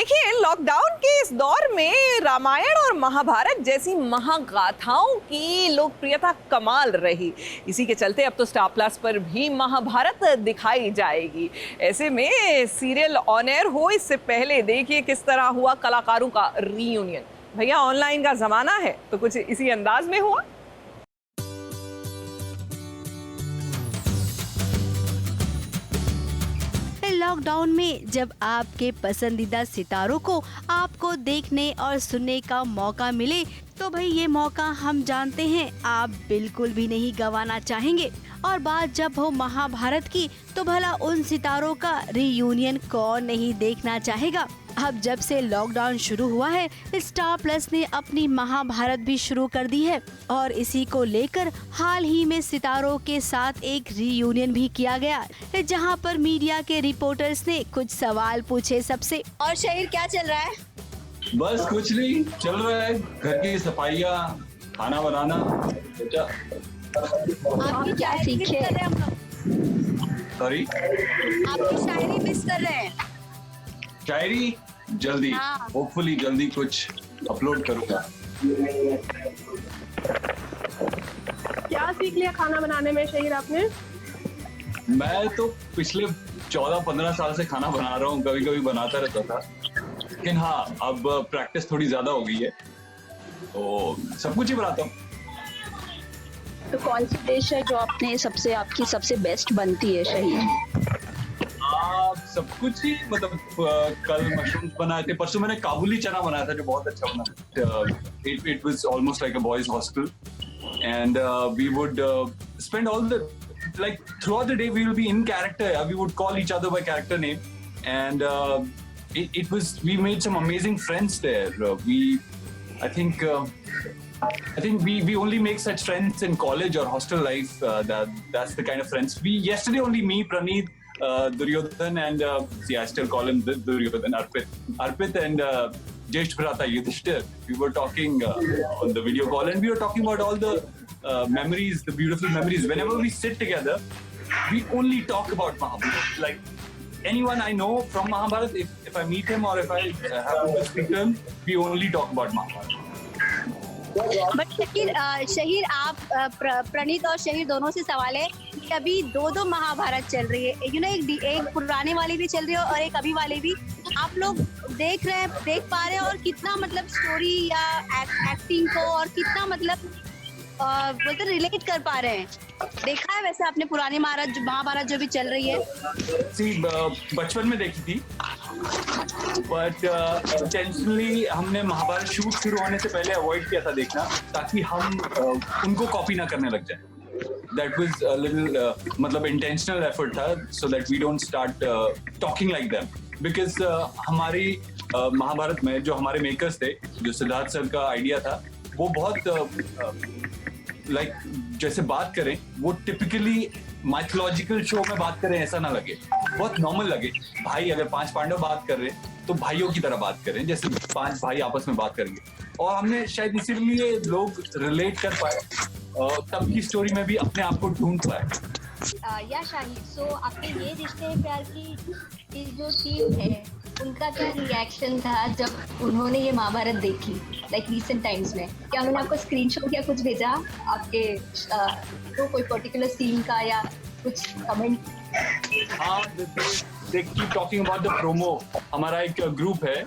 देखिए, लॉकडाउन के इस दौर में रामायण और महाभारत जैसी महागाथाओं की लोकप्रियता कमाल रही। इसी के चलते अब तो स्टार प्लस पर भी महाभारत दिखाई जाएगी। ऐसे में सीरियल ऑन एयर हो इससे पहले देखिए किस तरह हुआ कलाकारों का रीयूनियन। भैया, ऑनलाइन का जमाना है तो कुछ इसी अंदाज में हुआ। लॉकडाउन में जब आपके पसंदीदा सितारों को आपको देखने और सुनने का मौका मिले तो भाई ये मौका हम जानते हैं आप बिल्कुल भी नहीं गंवाना चाहेंगे। और बात जब हो महाभारत की तो भला उन सितारों का रीयूनियन कौन नहीं देखना चाहेगा। अब जब से लॉकडाउन शुरू हुआ है स्टार प्लस ने अपनी महाभारत भी शुरू कर दी है और इसी को लेकर हाल ही में सितारों के साथ एक रीयूनियन भी किया गया, जहां पर मीडिया के रिपोर्टर्स ने कुछ सवाल पूछे सबसे। और शहीर क्या चल रहा है? बस कुछ नहीं चल रहा है, घर की सफाइयाँ, खाना बनाना। आपकी क्या सीखे? सॉरी, आपकी शायरी मिस कर रहे हैं। शायरी जल्दी, हाँ। होपफुली जल्दी कुछ अपलोड करूंगा। क्या सीख लिया खाना बनाने में शहीर आपने? मैं तो पिछले 14-15 साल से खाना बना रहा हूँ, कभी कभी बनाता रहता था, लेकिन हाँ अब प्रैक्टिस थोड़ी ज्यादा हो गई है तो सब कुछ ही बनाता हूँ। तो कौन सी डिश है जो आपकी सबसे बेस्ट बनती है शहीर? सब कुछ ही, मतलब कल मशरूम्स बनाए थे, परसों मैंने काबुली चना बनाया था जो बहुत अच्छा बना। It was almost like a boys' hostel, and we would spend all the throughout the day we will be in character. We would call each other by character name, and we made some amazing friends there. I think we only make such friends in college or hostel life. That's the kind of friends yesterday only me, Praneeth, Duryodhan, and I still call him Duryodhan, Arpit and Jesh Bhrata Yudhishthir. We were talking on the video call, and we were talking about all the memories, the beautiful memories. Whenever we sit together, we only talk about Mahabharat. Like anyone I know from Mahabharat, if I meet him or if I happen to speak to him, we only talk about Mahabharat. But Shaheer आप प्रणीत और शहीर दोनों से सवाल है कि अभी दो महाभारत चल रही है, एक पुराने वाली भी चल रही है और एक अभी वाली भी। आप लोग देख पा रहे हैं और कितना मतलब स्टोरी या एक्टिंग को और कितना मतलब बोलते रिलेट कर पा रहे हैं? देखा है वैसे आपने पुरानी महाभारत जो भी चल रही है? बचपन में देखी थी, बट इंटेंशनली हमने महाभारत शूट शुरू होने से पहले अवॉइड किया था देखना, ताकि हम उनको कॉपी ना करने लग जाए। That was a little मतलब इंटेंशनल एफर्ट था, so that we don't start talking like them, because हमारी महाभारत में जो हमारे मेकर्स थे, जो सिद्धार्थ सर का आइडिया था, वो बहुत जैसे बात करें वो टिपिकली माइथोलॉजिकल शो में बात करें ऐसा ना लगे, बहुत नॉर्मल लगे। भाई अगर 5 पांडव बात कर रहे हैं तो भाइयों की तरह बात करें, जैसे 5 भाई आपस में बात करेंगे। और हमने शायद इसीलिए लोग रिलेट कर पाए, तब की स्टोरी में भी अपने आप को ढूंढ पाए। या शाहिद, सो आपके ये रिश्ते हैं प्यार की जो टीम है उनका क्या रिएक्शन था जब उन्होंने ये महाभारत देखी रिसेंट टाइम्स में? क्या उन्होंने आपको स्क्रीनशॉट या कुछ भेजा आपके तो कोई पर्टिकुलर सीन का या कुछ कमेंट? हाँ, they keep talking about the promo. हमारा एक ग्रुप है,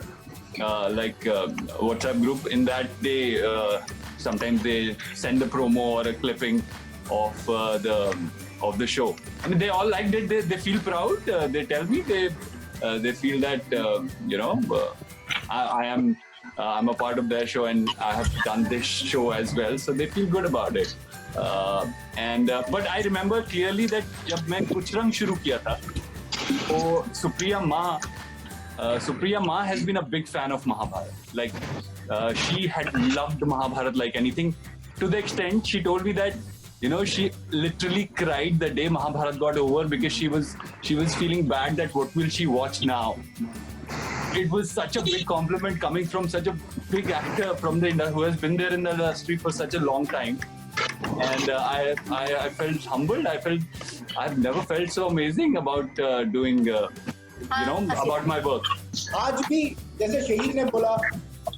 WhatsApp group. In that they sometimes they send the promo or a clipping of the show. I mean, they all liked it. They feel proud. They tell me they feel that I'm a part of their show and I have done this show as well, so they feel good about it. But I remember clearly that जब मैं कुछ रंग शुरू किया था, तो Supriya Ma has been a big fan of Mahabharat. She had loved Mahabharat like anything, to the extent she told me that she literally cried the day Mahabharat got over, because she was feeling bad that what will she watch now. It was such a big compliment coming from such a big actor from the industry who has been there in the industry for such a long time. And I felt humbled. I've never felt so amazing about doing about my work. आज भी जैसे शहीद ने बोला,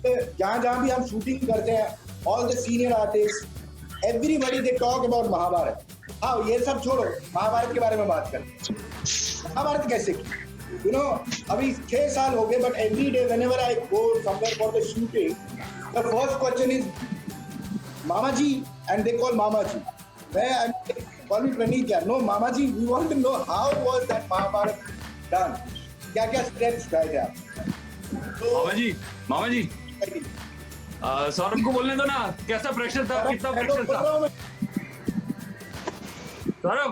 जहाँ जहाँ भी हम शूटिंग करते हैं, all the senior artist, everybody they talk about Mahabharat. हाँ, ये सब छोड़ो, महाभारत के बारे में बात करते हैं। महाभारत कैसे की? You know, अभी 6 साल हो गए, but every day whenever I go somewhere for the shooting, the first question is Mama ji, and they call Mama ji. Call me Praneet yaar. No, Mama ji, we want to know how was that Mahabharat done? क्या steps उठाए थे आप? मामा जी सौरभ को बोलने दो ना, कैसा pressure था, कितना प्रेशर था? सौरभ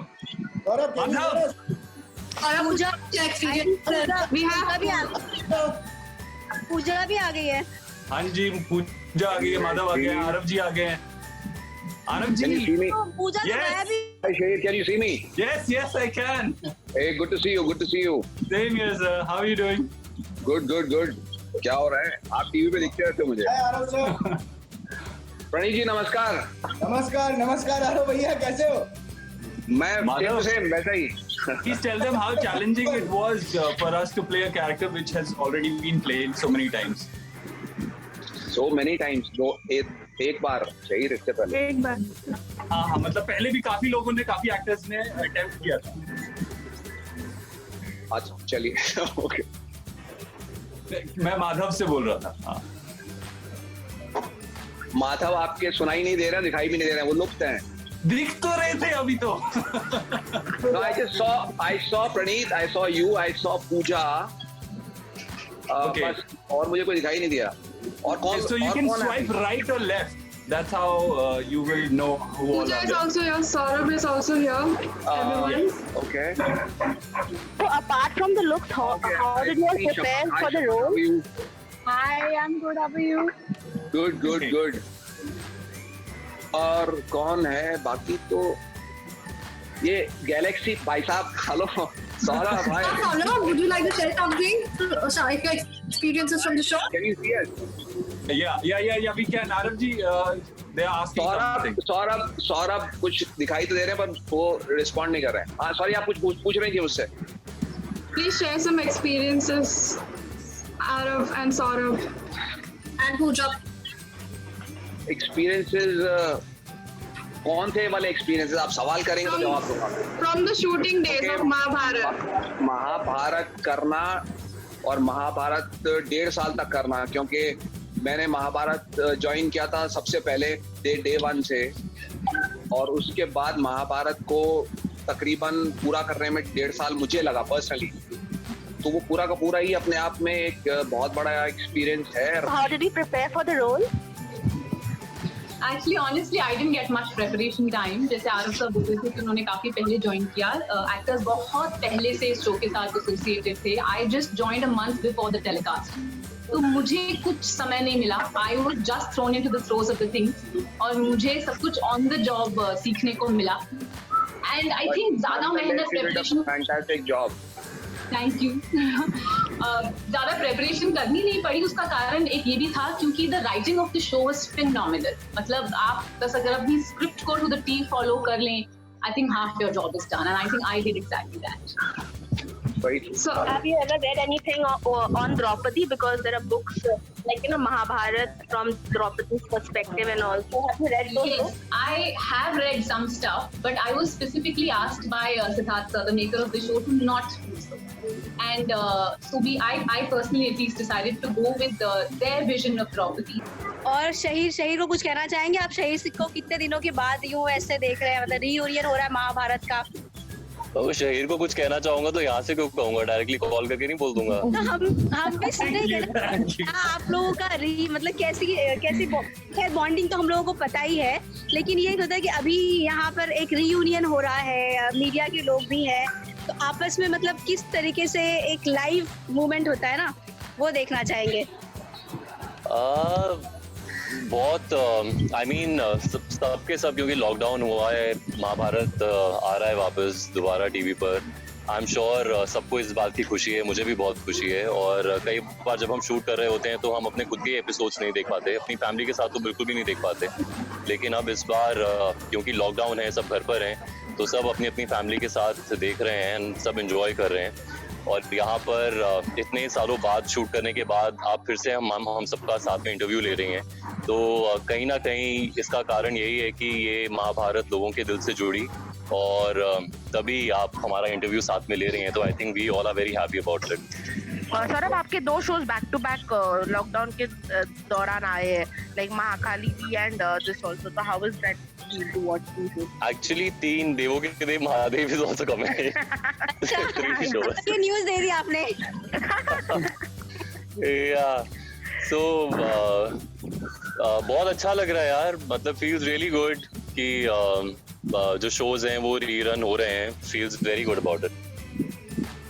पूजा भी आ गई है। हाँ जी, पूजा आ गई है, माधव आ गए, आरव जी आ गए हैं। आरव जी, पूजा तो गया भी। Hi Shahir, can you see me? yes I can. Hey, good to see you. Same here sir, how are you doing? Good. क्या हो रहा है? आप टीवी पे दिखते रहते हो मुझे। आरव सर। प्रणीत जी नमस्कार। नमस्कार आरव भैया, कैसे हो? मैं सेम वैसा ही। Please tell them how challenging it was for us to play a character which has already been played so many times. So many times, एक बार शहीर, इससे पहले एक बार। हाँ, मतलब पहले भी काफी लोगों ने, काफी एक्टर्स ने अटेम्प्ट किया था। अच्छा चलिए ओके। मैं माधव से बोल रहा था। हाँ। माधव आपके सुनाई नहीं दे रहा, दिखाई भी नहीं दे रहे, वो लुप्त हैं। दिख तो रहे थे अभी तो। No, I saw Praneet, I saw you, I saw Pooja. Okay. बस और मुझे कोई दिखाई नहीं दिया। और कौन? So you can swipe right or left. That's how you will know who all Pooja are is there. also here. Saurabh is also here. Everyone. Okay. So apart from the looks, how did you all prepare for the role? Hi, I'm good. How are you? Good. और कौन है बाकी? तो ये Galaxy भाई साहब, hello Saurabh भाई। Saurabh, would you like to share something? Sorry, your experiences from the show? Can you see us? Yeah, we can. Arav ji, they are asking something. Saurabh कुछ दिखाई तो दे रहे हैं पर वो रिस्पॉन्ड नहीं कर रहे हैं। हाँ सॉरी, आप कुछ पूछ रहे हैं मुझसे? Please share some experiences, Arav and Saurabh and Pooja. Experiences कौन थे वाले एक्सपीरियंसेस? आप सवाल करेंगे तो जवाब दूंगा। From the shooting days of Mahabharat. Mahabharat करना और महाभारत 1.5 साल तक करना, क्योंकि मैंने महाभारत ज्वाइन किया था सबसे पहले डे 1 से, और उसके बाद महाभारत को तकरीबन पूरा करने में 1.5 साल मुझे लगा पर्सनली। तो वो पूरा का पूरा ही अपने आप में एक बहुत बड़ा एक्सपीरियंस है। How did you prepare for the role? Actually, honestly, I didn't get much preparation time. जैसे आरव सर बोल रहे थे कि उन्होंने काफी पहले ज्वाइन किया, एक्टर्स बहुत पहले से इस शो के साथ एसोसिएटेड थे। I just joined a month before the telecast. तो मुझे कुछ समय नहीं मिला। I was just thrown into the throes of the things, और मुझे सब कुछ on the job सीखने को मिला। And I think ज़्यादा मेहनत preparation। Fantastic job. Thank you. ज़्यादा प्रेपरेशन करनी नहीं पड़ी, उसका कारण एक ये भी था क्योंकि the writing of the show was phenomenal. मतलब आप बस अगर अपनी स्क्रिप्ट को टू द टी फॉलो कर लें, I think half your job is done, and I think I did exactly that. So have you ever read anything on Draupadi? Because there are books like Mahabharat from Draupadi's perspective, and also have you read those? Yes, I have read some stuff, but I was specifically asked by Siddharth, the maker of the show, to not do so. And so I personally at least decided to go with their vision of Draupadi. और शहीर को कुछ कहना चाहेंगे आप? शहीर को कितने दिनों के बाद यूं ऐसे देख रहे हैं, मतलब रीयूनियन हो रहा है महाभारत का। तो शहीर को कुछ कहना चाहूंगा तो यहाँ से क्यों कहूंगा, डायरेक्टली कॉल करके नहीं बोल दूंगा। हम भी सुने आप लोगों का मतलब कैसी खैर बॉन्डिंग तो हम लोगों को पता ही है, लेकिन ये होता है कि अभी यहाँ पर एक रीयूनियन हो रहा है, मीडिया के लोग भी हैं, तो आपस में मतलब किस तरीके से एक लाइव मूवमेंट होता है ना, वो देखना चाहेंगे। बहुत आई मीन सबके सब, क्योंकि लॉकडाउन हुआ है, महाभारत आ रहा है वापस दोबारा टीवी पर। आई एम श्योर सबको इस बात की खुशी है, मुझे भी बहुत खुशी है। और कई बार जब हम शूट कर रहे होते हैं तो हम अपने खुद के एपिसोड्स नहीं देख पाते, अपनी फैमिली के साथ तो बिल्कुल भी नहीं देख पाते। लेकिन अब इस बार क्योंकि लॉकडाउन है, सब घर पर हैं, तो सब अपनी अपनी फैमिली के साथ देख रहे हैं, सब एंजॉय कर रहे हैं। और यहाँ पर इतने सालों बाद शूट करने के बाद आप फिर से हम सबका साथ में इंटरव्यू ले रही हैं, तो कहीं ना कहीं इसका कारण यही है कि ये महाभारत लोगों के दिल से जुड़ी और तभी आप हमारा इंटरव्यू साथ में ले रही हैं, तो I think we all are very happy about it. Saurabh, आपके 2 shows back to back lockdown के दौरान आए हैं, लाइक महाकाली भी एंड दिस आल्सो, तो how was that to watch 2 shows? Actually 3 Devon Ke Dev Mahadev is also coming. 3 shows। ये न्यूज़ दे दी आपने। या सो बहुत अच्छा लग रहा है यार, मतलब फील्स रियली गुड कि जो शोज हैं वो रीरन हो रहे हैं, feels very good about it.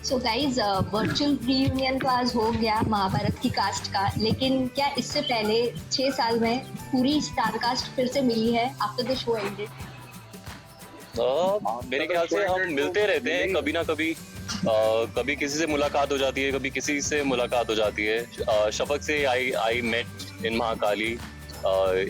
So guys, virtual reunion तो आज हो गया महाभारत की कास्ट का, लेकिन क्या इससे पहले 6 साल में पूरी स्टार कास्ट फिर से मिली है आफ्टर द शो एंडेड? मेरे ख्याल से हम मिलते रहते हैं कभी ना कभी, कभी किसी से मुलाकात हो जाती है, कभी किसी से मुलाकात हो जाती है। शफक से आई मेट इन महाकाली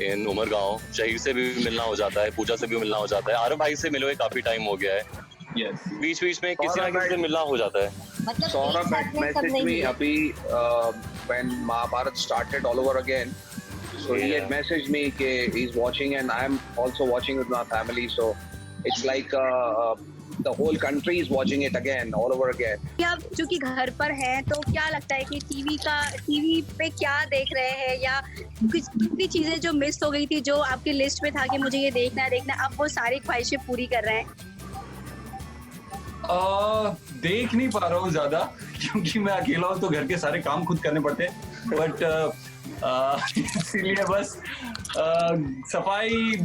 इन उमरगांव, शहीर से भी मिलना हो जाता है, पूजा से भी मिलना हो जाता है, आरव भाई से मिले हुए काफी टाइम हो गया है। बीच बीच में किसी ना किसी से मिलना हो जाता है। मतलब Saurabh had messaged me अभी when Mahabharat started all over again, so he had messaged me कि he's watching and I'm also watching with my family, so it's like the whole country is watching it again all over again। आप चूंकि घर पर हैं तो क्या लगता है कि टीवी पे क्या देख रहे हैं, या कितनी चीजें जो मिस हो गई थी जो आपकी लिस्ट में था कि मुझे ये देखना है, अब वो सारी ख्वाहिशें पूरी कर रहे हैं? देख नहीं पा रहा हूँ ज्यादा क्योंकि मैं अकेला हूँ तो घर के सारे काम खुद करने पड़ते हैं, बट इसीलिए बस सफाई,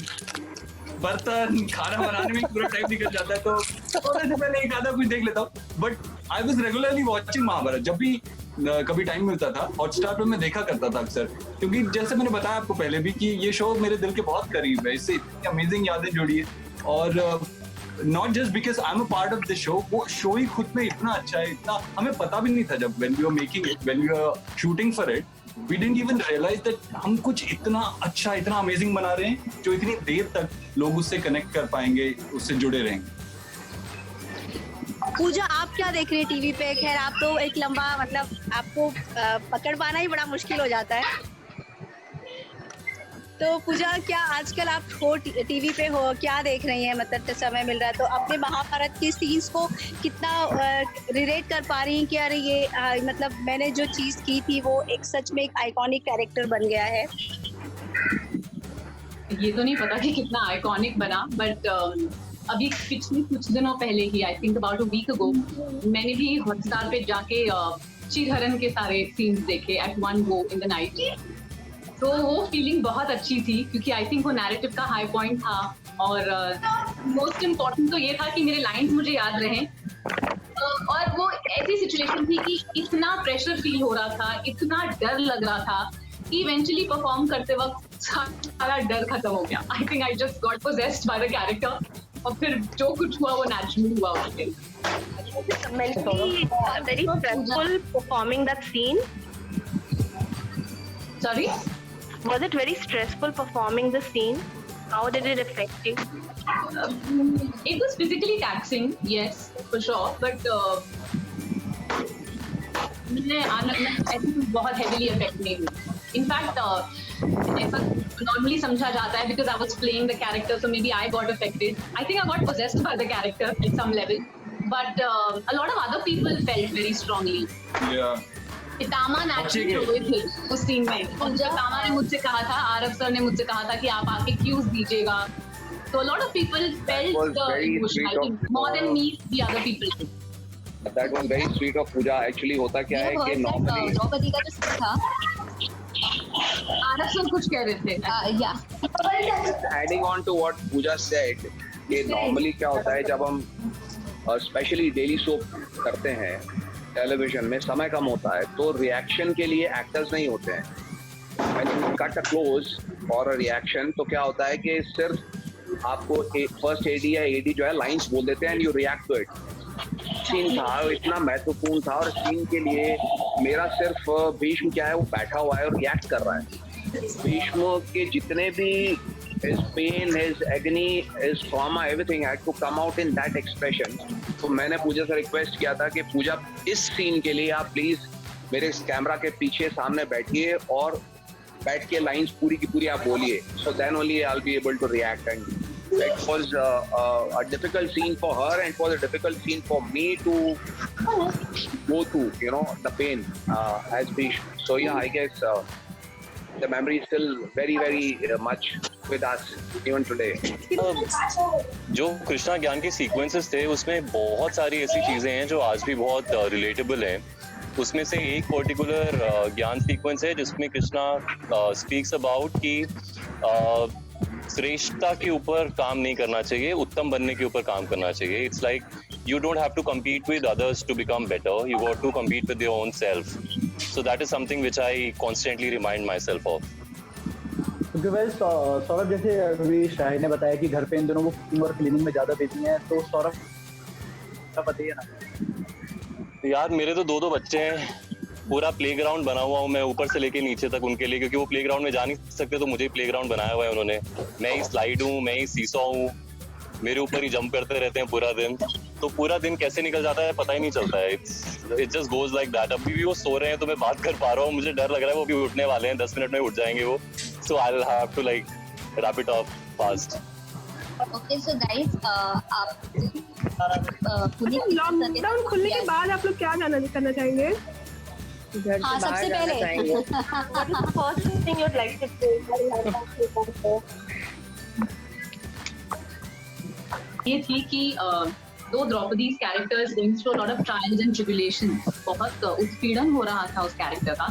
बर्तन, खाना बनाने में पूरा टाइम निकल जाता है, तो सोने से पहले एक आधा कुछ देख लेता हूँ। But I was regularly watching Mahabharat, जब भी कभी टाइम मिलता था हॉटस्टार पे मैं देखा करता था अक्सर, क्योंकि जैसे मैंने बताया आपको पहले भी कि ये शो मेरे दिल के बहुत करीब है, इससे इतनी अमेजिंग यादें जुड़ी है। और not just because I am a part of the show, वो शो ही खुद में इतना अच्छा है, इतना हमें पता भी नहीं था जब when we were making it, when we were shooting for it, we didn't even realize that हम कुछ इतना अच्छा, इतना अमेजिंग बना रहे हैं जो इतनी देर तक लोग उससे कनेक्ट कर पाएंगे, उससे जुड़े रहेंगे। पूजा, आप क्या देख रही है टीवी पे? खैर आप तो एक लंबा, मतलब आपको पकड़ पाना ही बड़ा मुश्किल हो जाता है, तो पूजा क्या आजकल आप टीवी पे हो, क्या देख रही हैं? मतलब समय मिल रहा है तो अपने महाभारत के सीन्स को कितना रिलेट कर पा रही हैं कि अरे ये मतलब मैंने जो चीज की थी वो एक सच में एक आइकॉनिक कैरेक्टर बन गया है? ये तो नहीं पता कि कितना आइकॉनिक बना, बट अभी पिछले कुछ दिनों पहले ही, I think about a week ago, मैंने भी हॉटस्टार पे जाके चिरहरण के सारे सीन्स देखे at one go in the night. तो वो फीलिंग बहुत अच्छी थी क्योंकि आई थिंक वो नैरेटिव का हाई पॉइंट था, और मोस्ट इम्पॉर्टेंट तो ये था कि मेरे लाइंस मुझे याद रहें। और वो ऐसी सिचुएशन थी कि इतना प्रेशर फील हो रहा था, इतना डर लग रहा था कि इवेंचुअली परफॉर्म करते वक्त सारा डर खत्म हो गया। आई think I just got possessed by the character, और फिर जो कुछ हुआ वो नेचुरली हुआ उसके। Very stressful performing that scene. Sorry? Was it very stressful performing the scene? How did it affect you? It was physically taxing, yes, for sure. But ऐसे बहुत heavily affect नहीं हुई. In fact, ऐसा normally समझा जाता है because I was playing the character, so maybe I got affected. I think I got possessed by the character at some level. But a lot of other people felt very strongly. Yeah. Pitamah naturally रोए थे उस scene में, और जब पितामा ने मुझसे कहा था, आरव सर ने मुझसे कहा था कि आप आके क्यूज दीजिएगा, तो a lot of people felt the emotion, I think, more than me, the other people. That was very sweet of Pooja. Actually होता क्या है कि normally द्रौपदी का जो सीन था, आरव सर कुछ कह रहे थे, adding on to what Pooja said, कि normally क्या होता है जब हम स्पेशली डेली सोप करते हैं टेलीविजन में, समय कम होता है तो रिएक्शन के लिए एक्टर्स नहीं होते हैं। When you cut a close or a reaction, तो क्या होता है कि सिर्फ आपको फर्स्ट एडी या एडी जो है लाइंस बोल देते हैं and you react to it. Scene था इतना महत्वपूर्ण था, और सीन के लिए मेरा सिर्फ भीष्म क्या है वो बैठा हुआ है और रिएक्ट कर रहा है। भीष्म के जितने भी his pain, his agony, his trauma, everything had to come out in that expression. तो मैंने पूजा से रिक्वेस्ट किया था कि पूजा इस सीन के लिए आप प्लीज मेरे इस कैमरा के पीछे सामने बैठिए और बैठ के लाइंस पूरी की पूरी आप बोलिए, so then only I will be able to react. And it was a difficult scene for her and it was a difficult scene for me to go through, you know, the pain as we, so yeah, I guess the memory is still very much with us even today. जो कृष्णा ज्ञान के sequences थे उसमें बहुत सारी ऐसी चीजें हैं जो आज भी बहुत रिलेटेबल हैं। उसमें से एक पर्टिकुलर ज्ञान सीक्वेंस है जिसमें कृष्णा स्पीक्स अबाउट कि श्रेष्ठता के ऊपर काम नहीं करना चाहिए, उत्तम बनने के ऊपर काम करना चाहिए। It's like you don't have to compete with others to become better, you got to compete with your own self. So that is something which I constantly remind myself of. क्योंकि वैसे सौरभ, जैसे अभी शाहिद ने बताया कि घर पे इन दोनों को कुकिंग और क्लीनिंग में ज्यादा बिजी हैं, तो सौरभ का पता ही है ना यार, मेरे तो दो बच्चे हैं, पूरा प्लेग्राउंड बना हुआ हूँ मैं ऊपर से लेके नीचे तक उनके लिए, क्योंकि वो प्लेग्राउंड में जा नहीं सकते तो मुझे ही प्लेग्राउंड बनाया हुआ है उन्होंने। मैं ही स्लाइड हूँ, मैं ही सीसॉ हूँ, मेरे ऊपर ही जंप करते रहते हैं पूरा दिन, तो पूरा दिन कैसे निकल जाता है पता ही नहीं चलता है। It just goes like that. अभी भी वो सो रहे हैं तो मैं बात कर पा रहा हूँ, मुझे डर लग रहा है वो भी उठने वाले हैं, 10 मिनट में उठ जाएंगे वो, so I will have to like wrap it up fast. Okay so guys, आप लॉकडाउन खुलने के बाद आप लोग क्या करना चाहेंगे? हाँ, सबसे पहले first thing you'd like to ये थी कि दो Draupadi characters going through lot of trials and tribulations, बहुत उत्पीड़न हो रहा था उस कैरेक्टर का,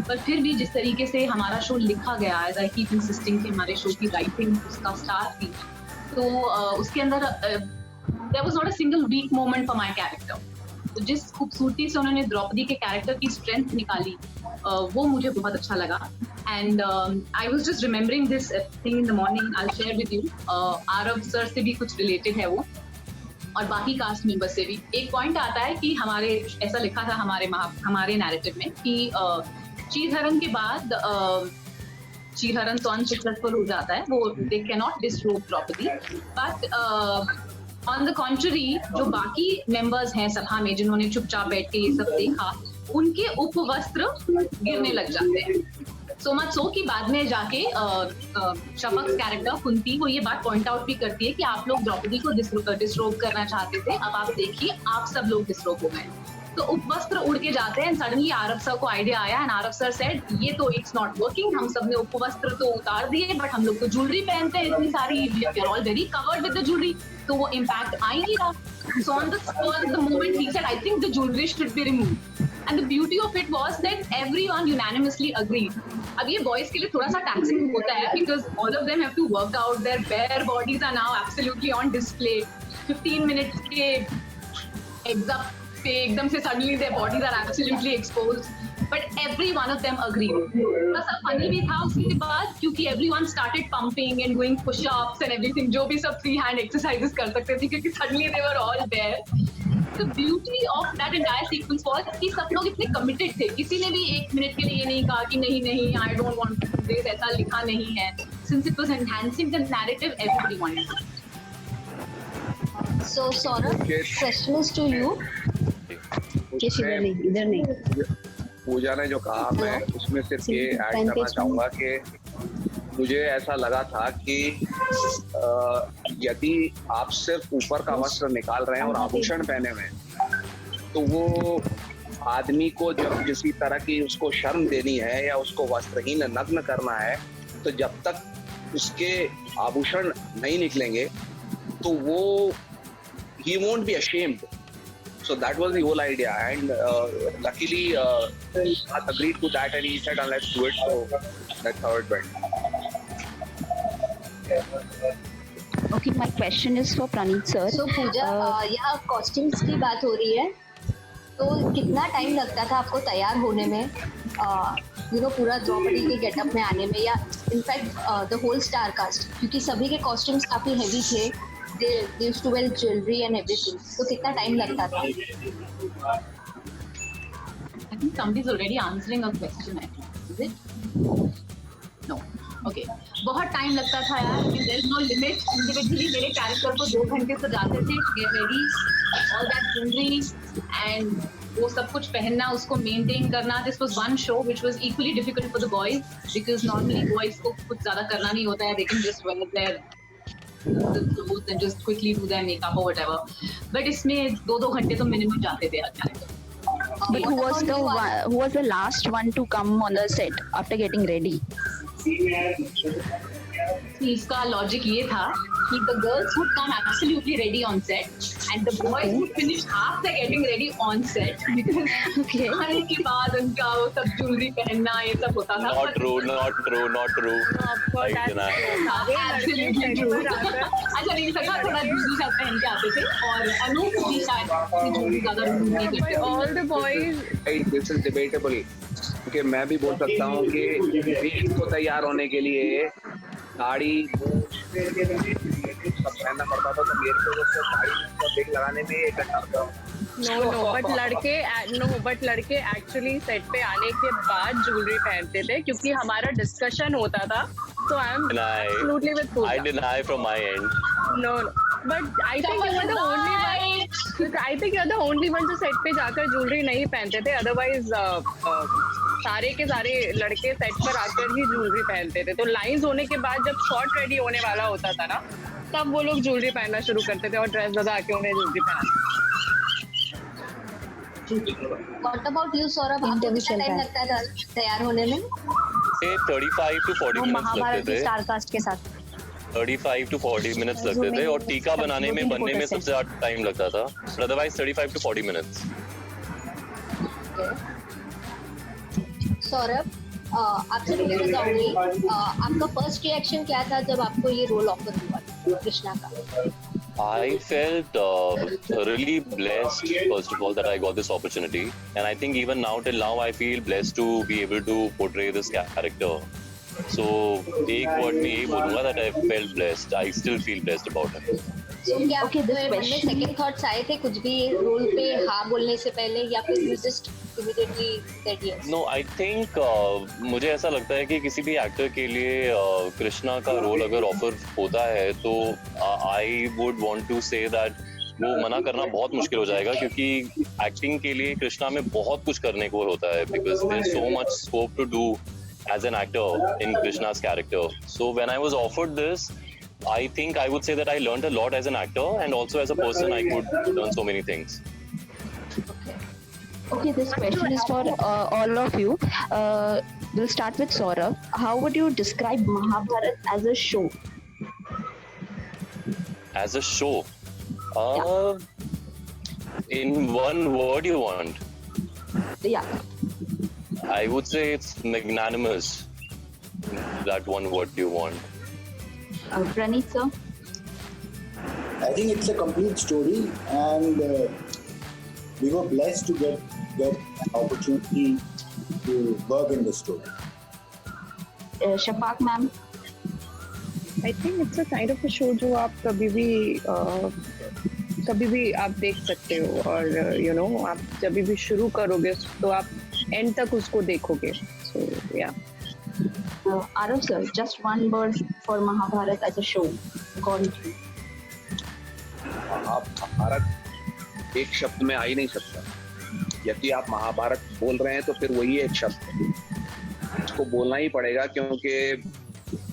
पर फिर भी जिस तरीके से हमारा शो लिखा गया, एज आई कीप इंसिस्टिंग कि हमारे शो की राइटिंग उसका स्टार थी, तो उसके अंदर there was not a single weak moment for my character. तो जिस खूबसूरती से उन्होंने द्रौपदी के कैरेक्टर की स्ट्रेंथ निकाली, वो मुझे बहुत अच्छा लगा। And I was just remembering this thing in the morning, I will share with you. Aarav sir से भी कुछ रिलेटेड है वो, और बाकी कास्ट मेंबर से भी। एक पॉइंट आता है कि हमारे, ऐसा लिखा था हमारे नैरेटिव में कि चीरहरण के बाद चीरहरण तो अनसक्सेसफुल हो जाता है, वो they can not disturb Draupadi, but on the contrary जो बाकी मेंबर्स हैं सभा में जिन्होंने चुपचाप बैठ के ये सब देखा, उनके उपवस्त्र गिरने लग जाते हैं। सो मच सो कि बाद में जाके शफक कैरेक्टर कुंती वो ये बात पॉइंट आउट भी करती है कि आप लोग द्रौपदी को डिस्रोब करना चाहते थे, अब आप देखिए आप सब लोग डिस्रोब हो गए। तो उपवस्त्र उड़ के जाते हैं, सडनली आरव सर को आइडिया आया एंड आरव सर सेड ये तो इट्स नॉट वर्किंग, हम सब ने उपवस्त्र तो उतार दिए बट हम लोग तो ज्वेलरी पहनते हैं इतनी सारी, we are all very covered with the jewellery, तो वो इम्पैक्ट आ ही नहीं रहा। So on the moment he said I think the jewellery should be removed, and the beauty of it was that everyone unanimously agreed. अब ये boys के लिए थोड़ा सा टैक्सिंग होता है because all of them have to work out, their bare bodies are now absolutely on display. 15 minutes के exam पे एकदम से suddenly their bodies are absolutely exposed, but every one of them agreed. थोड़ा सा funny भी था उसके बाद क्योंकि everyone started pumping and doing pushups and everything, जो भी सब फ्री हैंड एक्सरसाइजेस कर सकते थे क्योंकि suddenly they were all there. The beauty of that entire sequence was कि सब लोग इतने committed थे, किसी ने भी 1 मिनट के लिए ये नहीं कहा कि नहीं I don't want to do this, ऐसा लिखा नहीं है। Since it was enhancing the narrative, everybody wanted it. So Saurabh, question is to you. इधर नहीं। पूजा ने जो कहा मैं उसमें सिर्फ ये ऐड करना चाहूंगा कि मुझे ऐसा लगा था कि यदि आप सिर्फ ऊपर का वस्त्र निकाल रहे हैं और आभूषण पहने हुए हैं, तो वो आदमी को जब किसी तरह की उसको शर्म देनी है या उसको वस्त्रहीन नग्न करना है, तो जब तक उसके आभूषण नहीं निकलेंगे तो वो he won't be ashamed. So that was the whole idea, and luckily Siddharth agreed to that and he said let's do it, so that's how it went. Okay, my question is for Praneeth sir. So पूजा, यहाँ costumes की बात हो रही है, तो कितना time लगता था आपको तैयार होने में, पूरा द्रौपदी के गेटअप में आने में, या in fact the whole star cast, क्योंकि सभी के कॉस्ट्यूम्स काफी हेवी थे, they used to wear jewelry and everything, तो कितना टाइम लगता था? I think somebody is already answering a question. I think. Is it? No. Okay बहुत टाइम लगता था यार, there is no limit. Individually मेरे कैरेक्टर को 2 घंटे तो जाते थे, get ready, all that jewellery and वो सब कुछ पहनना, उसको मेंटेन करना। This was one show which was equally difficult for the boys, because normally boys को कुछ ज्यादा करना नहीं होता है, they can just wear their clothes and just quickly do their makeup or whatever. But इसमें 2 घंटे तो मिनिमम जाते थे हर character. But who was the last one to come on the set after getting ready? इसका logic ये था कि the girls would come absolutely ready on set and the boys would finish after getting ready on set because आने के बाद उनका वो सब ज्वेलरी पहनना ये सब होता था। Not true. I deny. Absolutely true. अच्छा नहीं सका, थोड़ा दूसरी शायद पहन के आते थे और अनूप भी शायद ज्वेलरी ज्यादा नहीं करते। All the boys. This is debatable. क्योंकि मैं भी बोल सकता हूँ कि इसको तैयार होने के लिए साड़ी सब पहनना पड़ता था, तो मेरे को तो साड़ी को बिग लगाने में एक घंटा लगता। बट लड़के एक्चुअली सेट पे आने के बाद ज्वेलरी पहनते थे क्योंकि हमारा डिस्कशन होता था। So I'm absolutely with Pooja. I deny from my end. No. But I think you were the only one. I think you're the only one जो सेट पे जाकर ज्वेलरी नहीं पहनते थे। Otherwise सारे के सारे लड़के सेट पर आकर ही ज्वेलरी पहनते थे। तो लाइंस होने के बाद जब शॉट रेडी होने वाला होता था ना, तब वो लोग ज्वेलरी पहनना शुरू करते थे और ड्रेस लगा के उन्हें ज्वेलरी पहना। What about you, Saurabh? आपको कितना टाइम लगता था तैयार होने में? 35 to 40 minutes लगते थे। स्टारकास्ट के साथ 35 to 40 minutes लगते थे और टीका बनने में सबसे ज़्यादा टाइम लगता था। Otherwise 35 to 40 minutes. सौरभ, आपसे पूछना चाहूंगी, आपका फर्स्ट रिएक्शन क्या था जब आपको ये रोल ऑफर हुआ कृष्णा का? I felt really blessed, first of all, that I got this opportunity, and I think even now till now I feel blessed to be able to portray this character. So एक word में यही बोलूँगा that I felt blessed. I still feel blessed about it. So क्या आपके मन में second thoughts आए थे कुछ भी रोल पे हाँ बोलने से पहले, या फिर you just immediately said yes? No, I think मुझे ऐसा लगता है कि किसी भी एक्टर के लिए कृष्णा का रोल अगर ऑफर होता है तो I would want to say that वो मना करना बहुत मुश्किल हो जाएगा, क्योंकि एक्टिंग के लिए कृष्णा में बहुत कुछ करने को होता है, because there's so much scope to do as an actor in Krishna's character. So when I was offered this, I think I would say that I learned a lot as an actor, and also as a person I could learn so many things. Okay, this question is for all of you. We'll start with Saurabh. How would you describe Mahabharat as a show? As a show? In one word you want? Yeah. I would say it's magnanimous. That one word you want. Praneeth, sir? I think it's a complete story, and we were blessed to get an opportunity to work in the story. Shafaq, ma'am? I think it's a kind of a show जो आप कभी भी आप देख सकते हो, और you know आप जब भी शुरू करोगे तो आप एंड तक उसको देखोगे। So yeah. Arav sir, just one word for Mahabharat as a show. Gone through. Mahabharat एक शब्द में आ ही नहीं सकता। यदि आप महाभारत बोल रहे हैं तो फिर वही एक शब्द है, इसको बोलना ही पड़ेगा, क्योंकि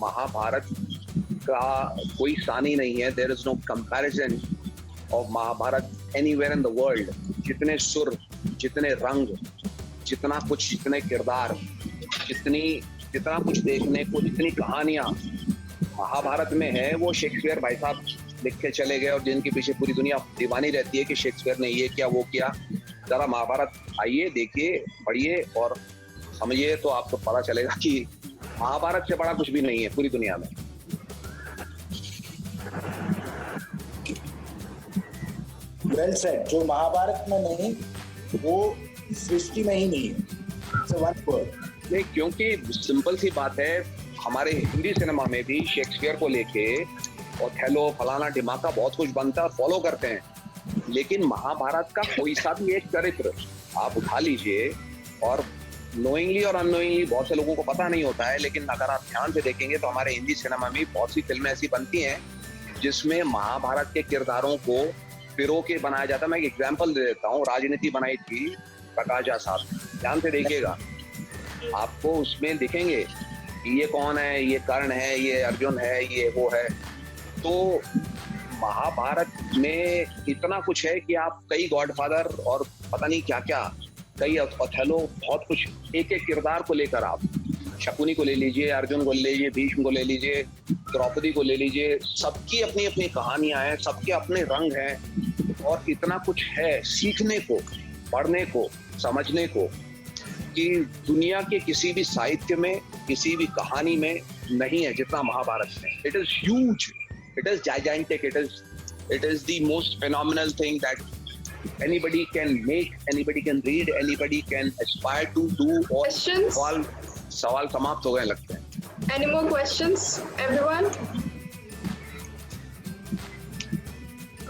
महाभारत का कोई सानी नहीं है। There is no comparison of Mahabharat anywhere in the world. जितने सुर, जितने रंग, जितना कुछ, जितने किरदार, जितना कुछ देखने को, जितनी कहानियां महाभारत में है, वो शेक्सपियर भाई साहब लिख के चले गए, और जिनके पीछे पूरी दुनिया दीवानी रहती है कि शेक्सपियर ने ये किया वो किया। जरा महाभारत आइए, देखिए, पढ़िए और समझिए, तो आपको पता चलेगा कि महाभारत से बड़ा कुछ भी नहीं है पूरी दुनिया में। Well said. जो महाभारत में नहीं, वो सृष्टि में ही नहीं है। It's one word. नहीं, क्योंकि सिंपल सी बात है, हमारे हिंदी सिनेमा में भी शेक्सपियर को लेके ओथेलो, फलाना ढिमाका बहुत कुछ बनता है, फॉलो करते हैं, लेकिन महाभारत का कोई सा भी एक चरित्र आप उठा लीजिए और नोइंगली और अननोइंगली बहुत से लोगों को पता नहीं होता है, लेकिन अगर आप ध्यान से देखेंगे तो हमारे हिंदी सिनेमा में बहुत सी फिल्में ऐसी बनती हैं जिसमें महाभारत के किरदारों को पिरो के बनाया जाता है। मैं एक एग्जाम्पल दे देता हूँ, राजनीति बनाई थी प्रकाश झा साहब, ध्यान से देखिएगा, आपको उसमें दिखेंगे कि ये कौन है, ये कर्ण है, ये अर्जुन है, ये वो है। तो महाभारत में इतना कुछ है कि आप कई गॉडफादर और पता नहीं क्या क्या, कई अथेलो, बहुत कुछ, एक एक किरदार को लेकर आप शकुनी को ले लीजिए, अर्जुन को ले लीजिए, भीष्म को ले लीजिए, द्रौपदी को ले लीजिए, सबकी अपनी अपनी कहानियां हैं, सबके अपने रंग हैं और इतना कुछ है सीखने को, पढ़ने को, समझने को कि दुनिया के किसी भी साहित्य में, किसी भी कहानी में नहीं है जितना महाभारत में। It is huge, it is gigantic, it is the most phenomenal thing that anybody can make, anybody can read, anybody can aspire to do. और सवाल समाप्त हो गए लगते हैं। Any more questions, everyone?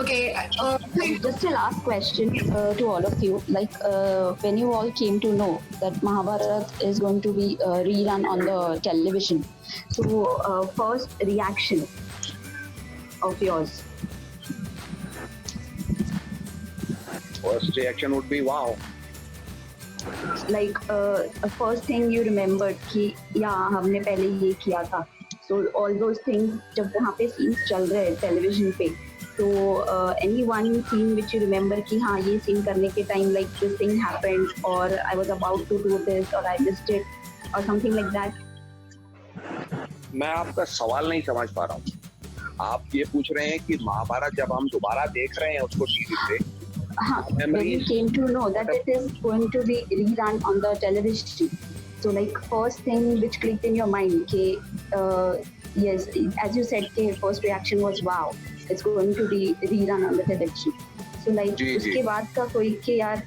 Okay. Just a last question to all of you. Like when you all came to know that Mahabharata is going to be rerun on the television, so first reaction of yours? First reaction would be wow. Like first thing you remembered कि या हमने पहले ये किया था, so all those things जब वहाँ पे scenes चल रहे हैं television पे, तो any one scene which you remember कि हाँ ये scene करने के time like this thing happened or I was about to do this or I missed it or something like that? मैं आपका सवाल नहीं समझ पा रहा हूँ। आप ये पूछ रहे हैं कि महाभारत जब हम दोबारा देख रहे हैं उसको टीवी पे, when you came to know that it is going to be rerun on the television, so like first thing which clicked in your mind कि yes, as you said कि first reaction was wow, it's going to be rerun on the television. So like उसके बाद का कोई कि यार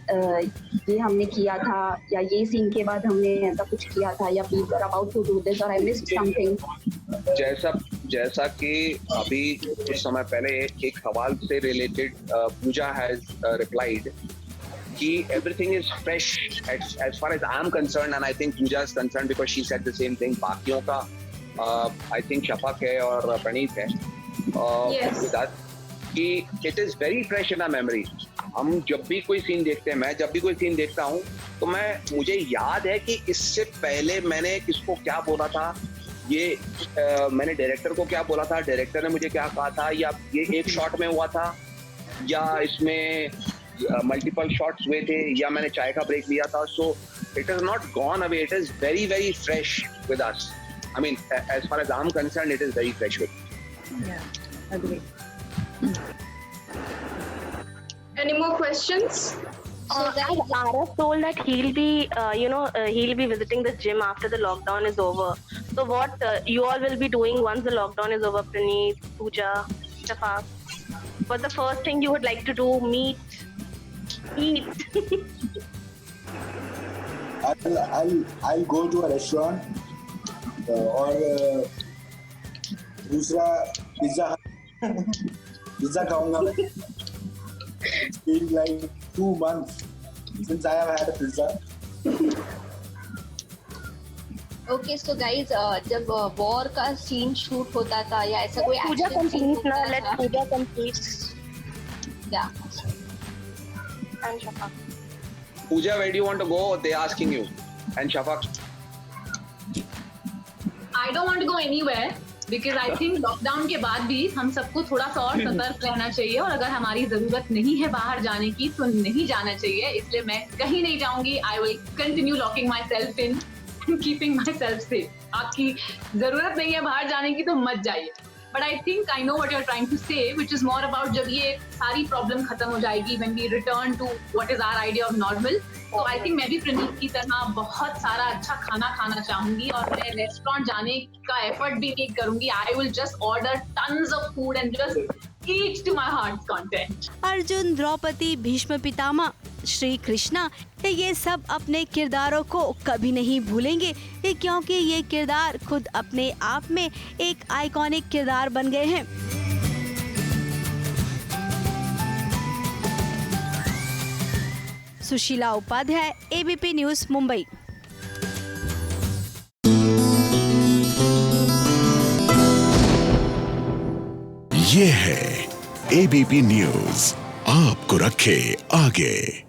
ये हमने किया था या ये सीन के बाद हमने ऐसा कुछ किया था या we were about to do this or I missed something. जैसा कि अभी कुछ समय पहले एक सवाल से रिलेटेड पूजा हैज रिप्लाइड कि everything is fresh as far as I am concern and I think Pooja is concern because she said the same thing. बाकियों का आई थिंक शफक है और प्रणीत है कि it is very fresh in our memory. हम जब भी कोई सीन देखते हैं, मैं जब भी कोई सीन देखता हूँ तो मुझे याद है कि इससे पहले मैंने किसको क्या बोला था, ये मैंने डायरेक्टर को क्या बोला था, डायरेक्टर ने मुझे क्या कहा था, या ये एक शॉट में हुआ था या इसमें मल्टीपल शॉट्स हुए थे या मैंने चाय का ब्रेक लिया था। So it is not gone away, it is very very fresh with us. I mean as far as I am concerned it is very fresh with. Any more questions? Arav told that he'll be visiting the gym after the lockdown is over. So what you all will be doing once the lockdown is over, Praneeth, Pooja, Shafaq? What's the first thing you would like to do? Eat. I'll go to a restaurant और दूसरा pizza खाऊंगा मैं। It's been like 2 months since I have had a pizza. Okay, so guys, जब war का scene shoot होता था या ऐसा कोई पूजा कंप्लीट ना, लेट पूजा कंप्लीट। या and Shafaq. Pooja, where do you want to go? They asking you. And Shafaq? I don't want to go anywhere. Because I think lockdown के बाद भी हम सबको थोड़ा सा और सतर्क रहना चाहिए और अगर हमारी जरूरत नहीं है बाहर जाने की तो नहीं जाना चाहिए। इसलिए मैं कहीं नहीं जाऊंगी। I will continue locking my self in and keeping my self safe. आपकी जरूरत नहीं है बाहर जाने की तो मत जाइए। But I think I know what you are trying to say, which is more about जब ये सारी प्रॉब्लम खत्म हो जाएगी, when we return to what is our idea of normal. तो आई थिंक मैं भी प्रणीत की तरह बहुत सारा अच्छा खाना खाना चाहूंगी और मैं रेस्टोरेंट जाने का एफर्ट भी नहीं करूंगी। I will just order tons of food and just eat to my heart's content. Arjun, Draupadi, Bhishma Pitamah, Shri Krishna, ये सब अपने किरदारों को कभी नहीं भूलेंगे क्योंकि ये किरदार खुद अपने आप में एक आइकॉनिक किरदार बन गए हैं। Sushila Upadhyay, ABP news, Mumbai. ये है एबीपी न्यूज, आपको रखे आगे।